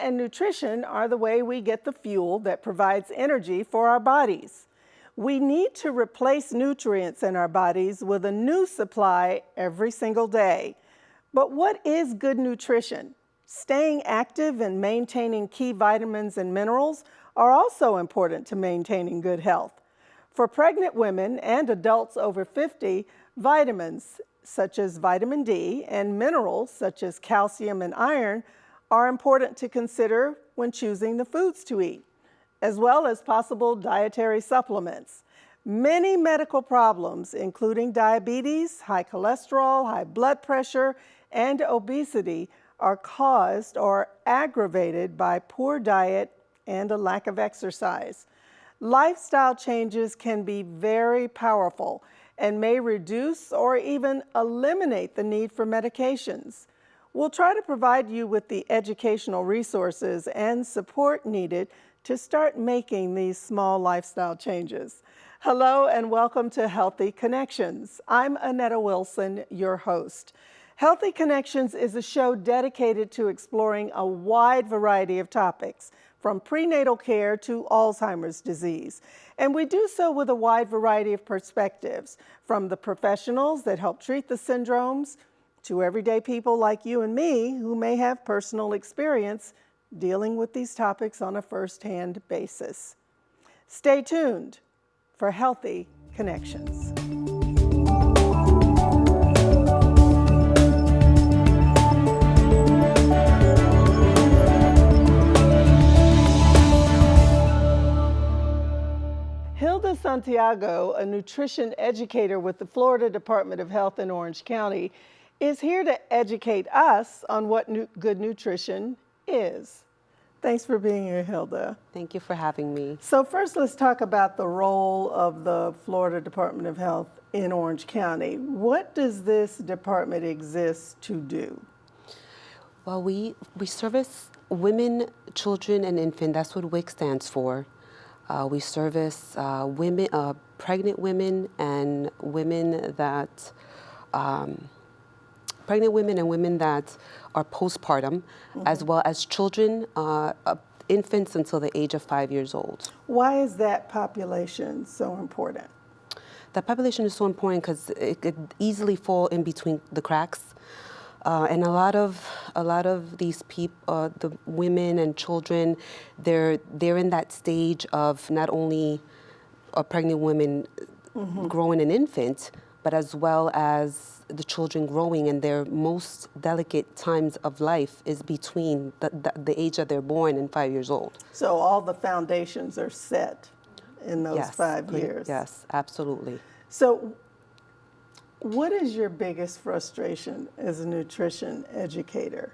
and nutrition are the way we get the fuel that provides energy for our bodies. We need to replace nutrients in our bodies with a new supply every single day. But what is good nutrition? Staying active and maintaining key vitamins and minerals are also important to maintaining good health. For pregnant women and adults over 50, vitamins such as vitamin D and minerals such as calcium and iron are important to consider when choosing the foods to eat, as well as possible dietary supplements. Many medical problems, including diabetes, high cholesterol, high blood pressure, and obesity, are caused or aggravated by poor diet and a lack of exercise. Lifestyle changes can be very powerful and may reduce or even eliminate the need for medications. We'll try to provide you with the educational resources and support needed to start making these small lifestyle changes. Hello and welcome to Healthy Connections. I'm Annetta Wilson, your host. Healthy Connections is a show dedicated to exploring a wide variety of topics, from prenatal care to Alzheimer's disease. And we do so with a wide variety of perspectives, from the professionals that help treat the syndromes to everyday people like you and me who may have personal experience dealing with these topics on a first-hand basis. Stay tuned for Healthy Connections. Hilda Santiago, a nutrition educator with the Florida Department of Health in Orange County, is here to educate us on what good nutrition is. Thanks for being here, Hilda. Thank you for having me. So first, let's talk about the role of the Florida Department of Health in Orange County. What does this department exist to do? Well, we service women, children, and infant. That's what WIC stands for. We service women, pregnant women, and women that are postpartum, as well as children, infants until the age of 5 years old. Why is that population so important? That population is so important because it could easily fall in between the cracks. And a lot of these people, the women and children, they're in that stage of not only a pregnant woman growing an infant, but as well as the children growing, and their most delicate times of life is between the age that they're born and 5 years old. So all the foundations are set in those 5 years. Yes, absolutely. So what is your biggest frustration as a nutrition educator?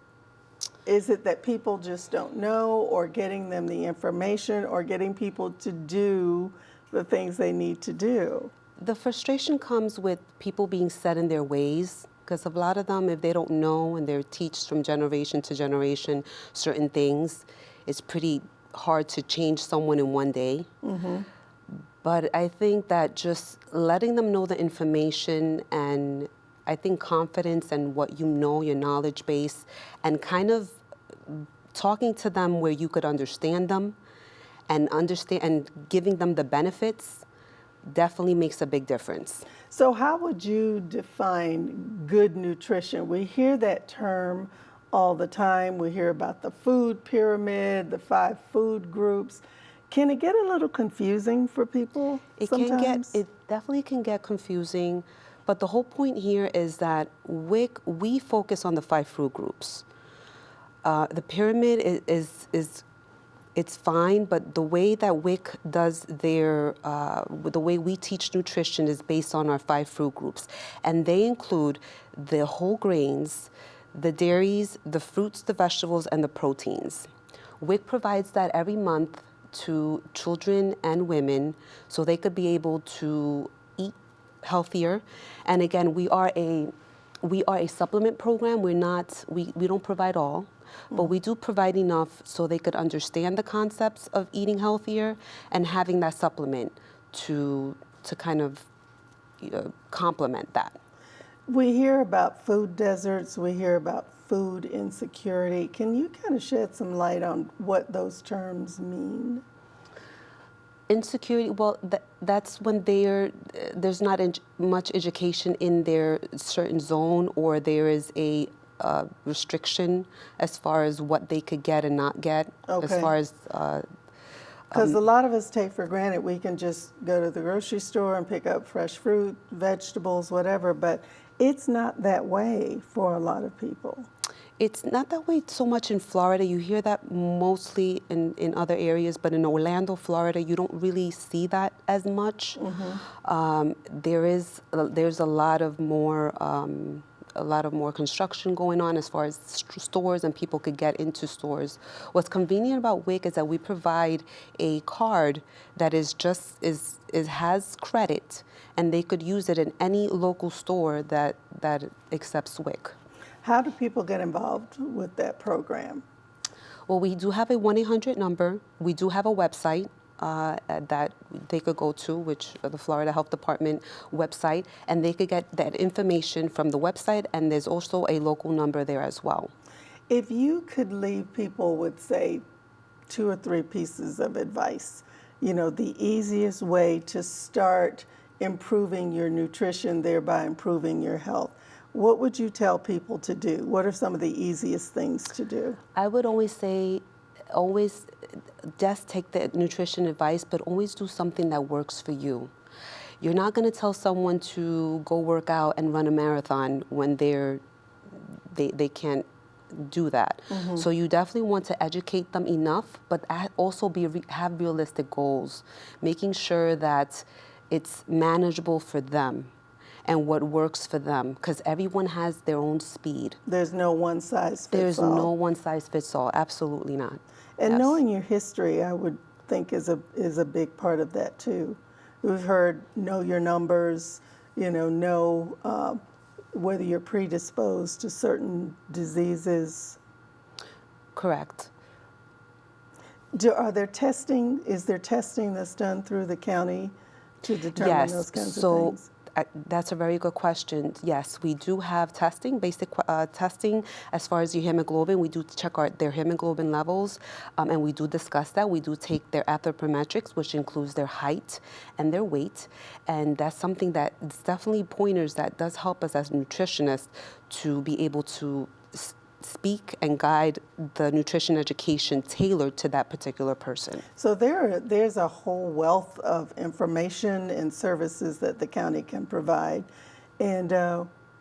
Is it that people just don't know, or getting them the information, or getting people to do the things they need to do? The frustration comes with people being set in their ways, because a lot of them, if they don't know and they're taught from generation to generation certain things, it's pretty hard to change someone in one day. But I think that just letting them know the information, and I think confidence and what you know, your knowledge base, and kind of talking to them where you could understand them and giving them the benefits definitely makes a big difference. So how would you define good nutrition? We hear that term all the time. We hear about the food pyramid, the 5 food groups. Can it get a little confusing for people sometimes? It definitely can get confusing, but the whole point here is that we focus on the 5 food groups. The pyramid it's fine, but the way that WIC does the way we teach nutrition is based on our 5 food groups. And they include the whole grains, the dairies, the fruits, the vegetables, and the proteins. WIC provides that every month to children and women so they could be able to eat healthier. And again, we are a supplement program. We don't provide all, but we do provide enough so they could understand the concepts of eating healthier and having that supplement to kind of complement that. We hear about food deserts, we hear about food insecurity. Can you kind of shed some light on what those terms mean? Insecurity, well, that's when there's not much education in their certain zone, or there is a restriction as far as what they could get and not get, as Okay. far as Because a lot of us take for granted we can just go to the grocery store and pick up fresh fruit, vegetables, whatever, but it's not that way for a lot of people. it's not that way so much in Florida. You hear that mostly in other areas, but in Orlando, Florida, you don't really see that as much. There's a lot of more construction going on as far as stores, and people could get into stores. What's convenient about WIC is that we provide a card that has credit, and they could use it in any local store that accepts WIC. How do people get involved with that program? Well, we do have a 1-800 number. We do have a website that they could go to, which the Florida Health Department website, and they could get that information from the website, and there's also a local number there as well. If you could leave people with, say, 2 or 3 pieces of advice, the easiest way to start improving your nutrition, thereby improving your health, what would you tell people to do? What are some of the easiest things to do? I would always say, always just take the nutrition advice, but always do something that works for you. You're not going to tell someone to go work out and run a marathon when they can't do that. So you definitely want to educate them enough, but also have realistic goals, making sure that it's manageable for them and what works for them, because everyone has their own speed. There's no one size fits all. There's no one size fits all. Absolutely not. And Yes. knowing your history, I would think is a big part of that too. We've heard know your numbers, know whether you're predisposed to certain diseases. Correct. Is there testing that's done through the county to determine those kinds of things? That's a very good question. Yes, we do have testing, basic testing as far as your hemoglobin. We do check their hemoglobin levels, and we do discuss that. We do take their anthropometrics, which includes their height and their weight, and that's something that it's definitely pointers that does help us as nutritionists to be able to speak and guide the nutrition education tailored to that particular person. So there's a whole wealth of information and services that the county can provide, and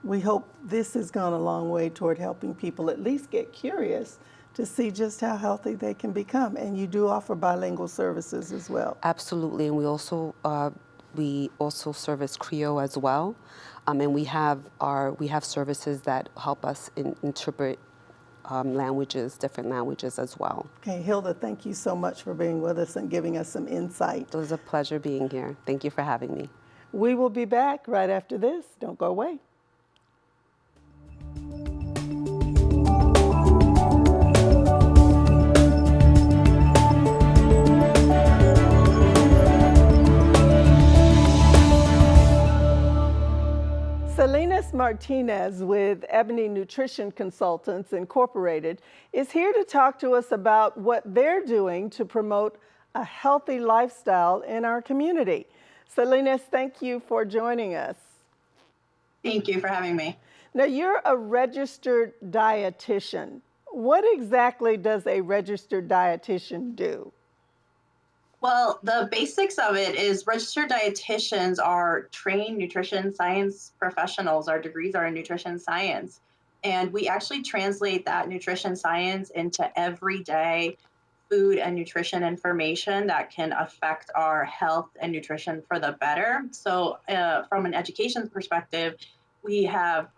we hope this has gone a long way toward helping people at least get curious to see just how healthy they can become. And you do offer bilingual services as well. Absolutely, and we also service Creole as well, and we have services that help us interpret different languages as well. Okay, Hilda, thank you so much for being with us and giving us some insight. It was a pleasure being here. Thank you for having me. We will be back right after this. Don't go away. Sabrina Martinez with Ebony Nutrition Consultants Incorporated is here to talk to us about what they're doing to promote a healthy lifestyle in our community. Salinas, thank you for joining us. Thank you for having me. Now, you're a registered dietitian. What exactly does a registered dietitian do? Well, the basics of it is registered dietitians are trained nutrition science professionals. Our degrees are in nutrition science. And we actually translate that nutrition science into everyday food and nutrition information that can affect our health and nutrition for the better. So from an education perspective, we have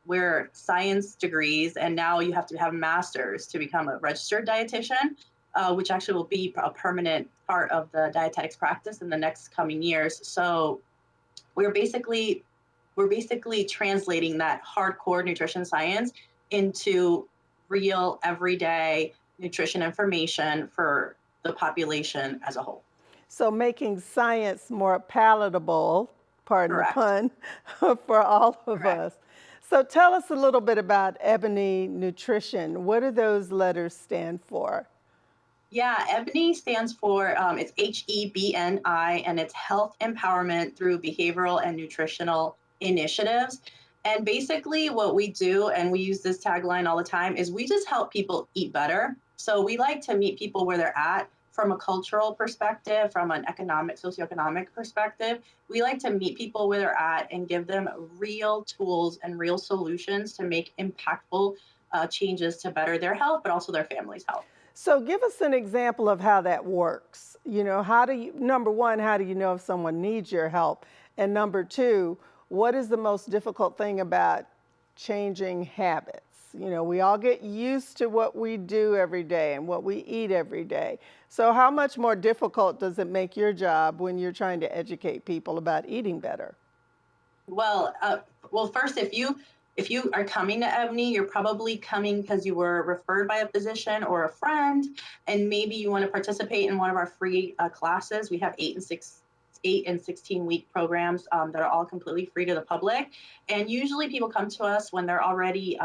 we're science degrees, and now you have to have masters to become a registered dietitian, which actually will be a permanent part of the dietetics practice in the next coming years. So we're basically translating that hardcore nutrition science into real everyday nutrition information for the population as a whole. So making science more palatable, pardon Correct. the pun, for all of Correct. us. So tell us a little bit about Ebony Nutrition. What do those letters stand for? Yeah, Ebony stands for it's HEBNI, and it's health empowerment through behavioral and nutritional initiatives. And basically, what we do, and we use this tagline all the time, is we just help people eat better. So we like to meet people where they're at from a cultural perspective, from an economic, socioeconomic perspective. We like to meet people where they're at and give them real tools and real solutions to make impactful changes to better their health, but also their family's health. So give us an example of how that works. You know, how do you, number one, how do you know if someone needs your help? And number two, what is the most difficult thing about changing habits? You know, we all get used to what we do every day and what we eat every day. So how much more difficult does it make your job when you're trying to educate people about eating better? Well, first, if you are coming to Ebony, you're probably coming because you were referred by a physician or a friend, and maybe you want to participate in one of our free classes. We have 8 and 16 week programs that are all completely free to the public. And usually, people come to us when they're already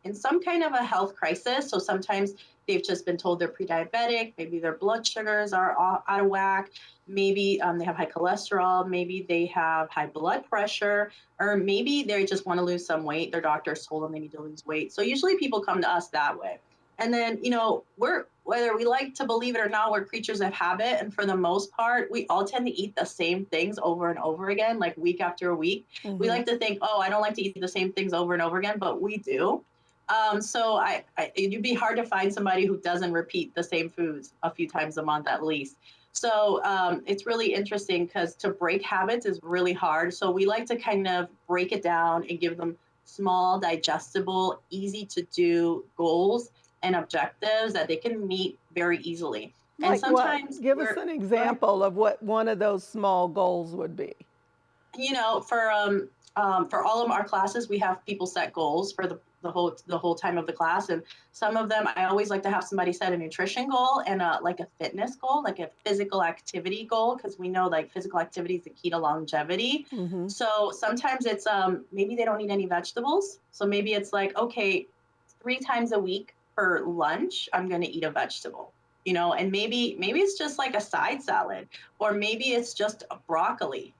in some kind of a health crisis. So sometimes they've just been told they're pre-diabetic, maybe their blood sugars are out of whack, maybe they have high cholesterol, maybe they have high blood pressure, or maybe they just want to lose some weight. Their doctors told them they need to lose weight. So usually people come to us that way. And then, we're, whether we like to believe it or not, we're creatures of habit. And for the most part, we all tend to eat the same things over and over again, like week after week. We Mm-hmm. like to think, oh, I don't like to eat the same things over and over again, but we do. So it'd be hard to find somebody who doesn't repeat the same foods a few times a month at least. So it's really interesting because to break habits is really hard. So we like to kind of break it down and give them small, digestible, easy to do goals and objectives that they can meet very easily. And Like what? sometimes Give us we're an go ahead. example of what one of those small goals would be. For all of our classes, we have people set goals for the whole time of the class, and some of them I always like to have somebody set a nutrition goal and like a fitness goal, like a physical activity goal, because we know like physical activity is the key to longevity. Mm-hmm. So sometimes it's maybe they don't eat any vegetables, so maybe it's like, okay, 3 times a week for lunch I'm going to eat a vegetable, and maybe it's just like a side salad, or maybe it's just a broccoli,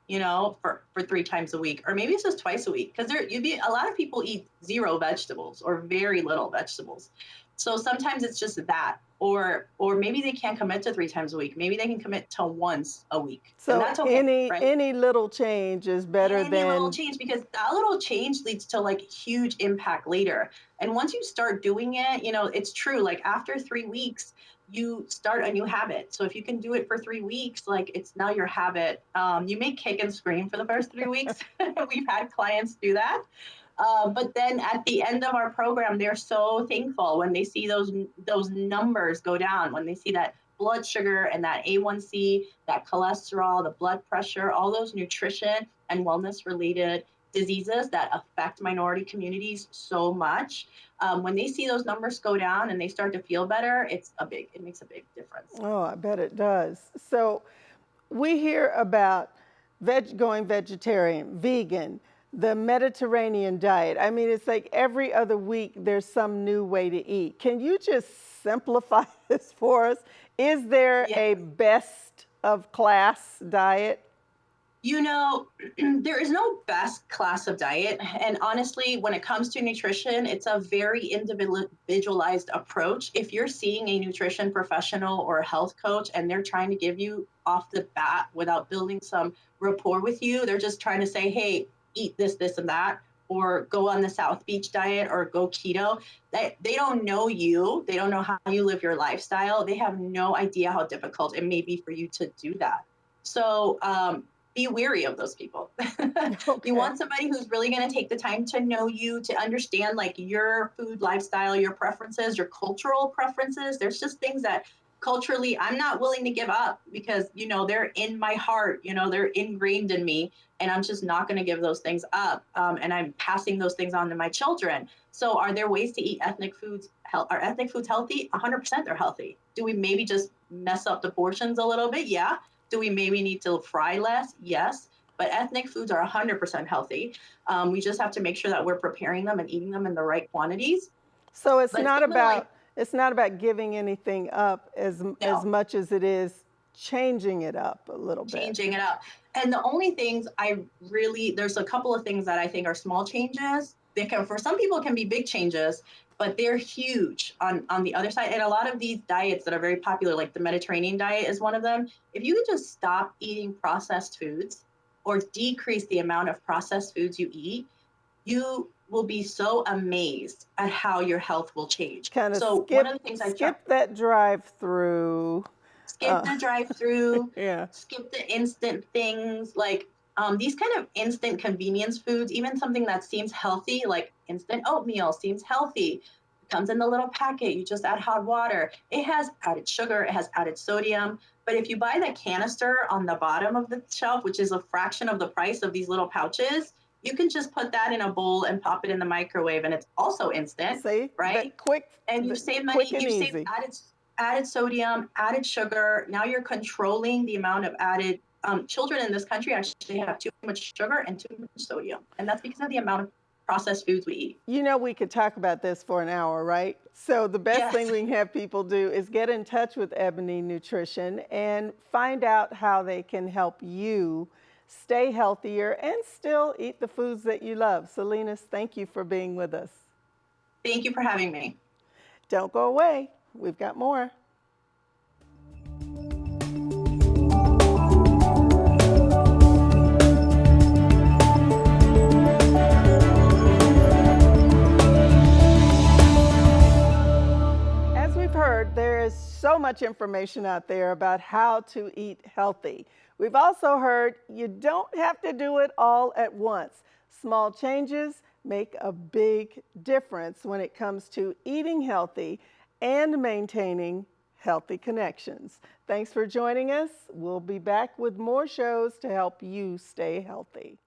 for 3 times a week, or maybe it's just twice a week, because you'd be a lot of people eat zero vegetables or very little vegetables. So sometimes it's just that, or maybe they can't commit to 3 times a week, maybe they can commit to once a week, and So that's okay, any right? any little change is better Any little than. change, because that little change leads to like huge impact later. And once you start doing it, it's true, like after 3 weeks you start a new habit. So if you can do it for 3 weeks, like it's now your habit. You may kick and scream for the first 3 weeks. We've had clients do that. But then at the end of our program, they're so thankful when they see those numbers go down, when they see that blood sugar and that A1C, that cholesterol, the blood pressure, all those nutrition and wellness related diseases that affect minority communities so much. When they see those numbers go down and they start to feel better, it makes a big difference. Oh, I bet it does. So we hear about going vegetarian, vegan, the Mediterranean diet. I mean, it's like every other week there's some new way to eat. Can you just simplify this for us? Is there Yeah. a best of class diet? You know, there is no best class of diet. And honestly, when it comes to nutrition, it's a very individualized approach. If you're seeing a nutrition professional or a health coach and they're trying to give you off the bat without building some rapport with you, they're just trying to say, hey, eat this, this, and that, or go on the South Beach diet or go keto. They don't know you. They don't know how you live your lifestyle. They have no idea how difficult it may be for you to do that. So, be weary of those people. You Okay. want somebody who's really going to take the time to know you, to understand like your food lifestyle, your preferences, your cultural preferences. There's just things that culturally I'm not willing to give up because, they're in my heart, they're ingrained in me, and I'm just not going to give those things up. And I'm passing those things on to my children. So are there ways to eat ethnic foods? Are ethnic foods healthy? 100% they're healthy. Do we maybe just mess up the portions a little bit? Yeah. Do we maybe need to fry less? Yes. but ethnic foods are 100% healthy. We just have to make sure that we're preparing them and eating them in the right quantities. So it's But not something like, about giving anything up as no, much as it is changing it up a little bit. changing it up. And the only things there's a couple of things that I think are small changes. They can, for some people, can be big changes, but they're huge on the other side. And a lot of these diets that are very popular, like the Mediterranean diet is one of them. If you could just stop eating processed foods or decrease the amount of processed foods you eat, you will be so amazed at how your health will change. Kind of So one of the things I try, skip that drive-through. skip the drive-through, Yeah. skip the instant things like these kind of instant convenience foods, even something that seems healthy, like instant oatmeal seems healthy. It comes in the little packet, you just add hot water. It has added sugar, it has added sodium. But if you buy the canister on the bottom of the shelf, which is a fraction of the price of these little pouches, you can just put that in a bowl and pop it in the microwave, and it's also instant, See, right? that quick, And you save quick money, and you save easy. added sodium, added sugar. Now you're controlling the amount of added. Children in this country actually have too much sugar and too much sodium, and that's because of the amount of processed foods we eat. You know, we could talk about this for an hour, right? So the best Yes. thing we can have people do is get in touch with Ebony Nutrition and find out how they can help you stay healthier and still eat the foods that you love. Salinas, thank you for being with us. Thank you for having me. Don't go away. We've got more. As we've heard, there is so much information out there about how to eat healthy. We've also heard you don't have to do it all at once. Small changes make a big difference when it comes to eating healthy and maintaining healthy connections. Thanks for joining us. We'll be back with more shows to help you stay healthy.